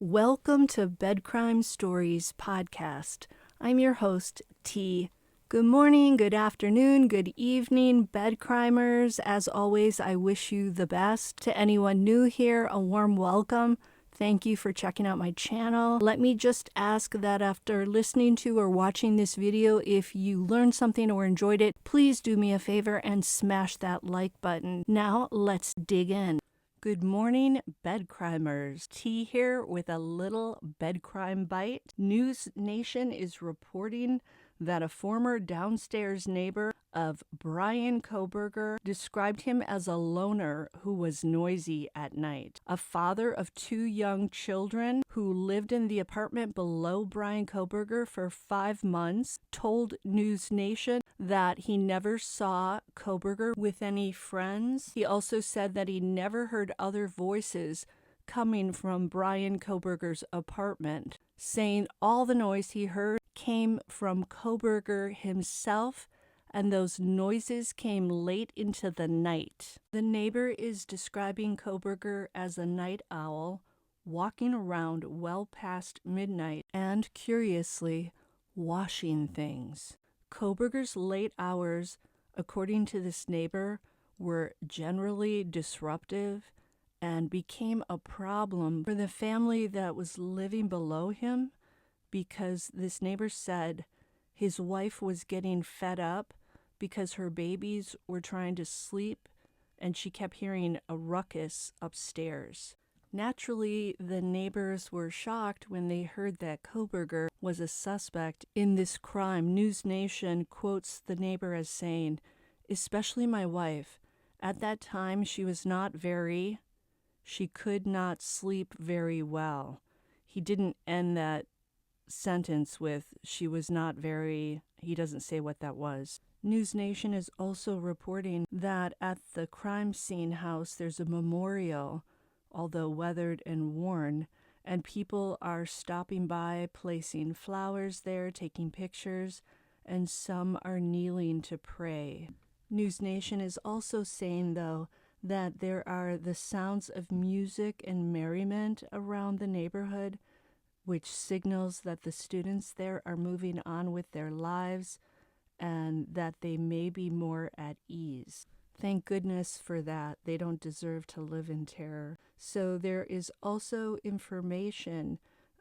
Welcome to Bed Crime Stories podcast. I'm your host, T. Good morning, good afternoon, good evening, bed crimers. As always, I wish you the best. To anyone new here, a warm welcome. Thank you for checking out my channel. Let me just ask that after listening to or watching this video, if you learned something or enjoyed it, please do me a favor and smash that like button. Now, let's dig in. Good morning, bed crimers. T here with a little bed crime bite. NewsNation is reporting that a former downstairs neighbor of Bryan Kohberger described him as a loner who was noisy at night. A father of 2 young children who lived in the apartment below Bryan Kohberger for 5 months told NewsNation that he never saw Kohberger with any friends. He also said that he never heard other voices coming from Bryan Kohberger's apartment, saying all the noise he heard came from Kohberger himself, and those noises came late into the night. The neighbor is describing Kohberger as a night owl, walking around well past midnight and, curiously, washing things. Kohberger's late hours, according to this neighbor, were generally disruptive and became a problem for the family that was living below him, because this neighbor said his wife was getting fed up because her babies were trying to sleep and she kept hearing a ruckus upstairs. Naturally, the neighbors were shocked when they heard that Kohberger was a suspect in this crime. NewsNation quotes the neighbor as saying, "Especially my wife. At that time, she could not sleep very well." He didn't end that sentence with he doesn't say what that was. NewsNation is also reporting that at the crime scene house there's a memorial, although weathered and worn, and people are stopping by, placing flowers there, taking pictures, and some are kneeling to pray. NewsNation is also saying, though, that there are the sounds of music and merriment around the neighborhood, which signals that the students there are moving on with their lives and that they may be more at ease. Thank goodness for that. They don't deserve to live in terror. So there is also information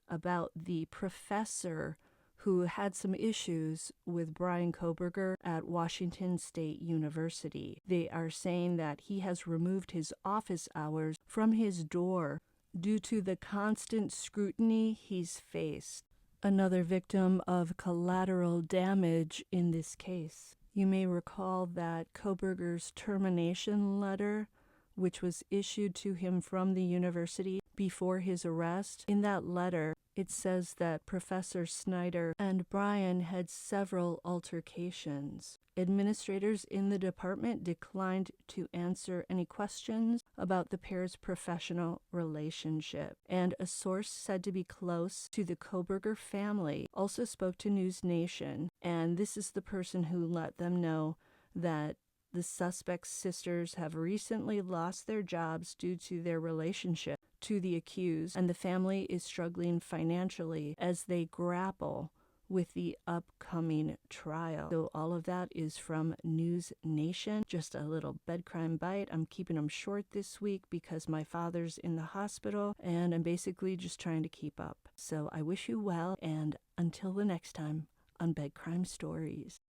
about the professor who had some issues with Bryan Kohberger at Washington State University. They are saying that he has removed his office hours from his door due to the constant scrutiny he's faced. Another victim of collateral damage in this case. You may recall that Kohberger's termination letter, which was issued to him from the university before his arrest, in that letter, it says that Professor Snyder and Bryan had several altercations. Administrators in the department declined to answer any questions about the pair's professional relationship, and a source said to be close to the Kohberger family also spoke to NewsNation, and this is the person who let them know that the suspect's sisters have recently lost their jobs due to their relationship to the accused, and the family is struggling financially as they grapple with the upcoming trial. So all of that is from NewsNation. Just a little bed crime bite. I'm keeping them short this week because my father's in the hospital and I'm basically just trying to keep up. So I wish you well, and until the next time on Bed Crime Stories.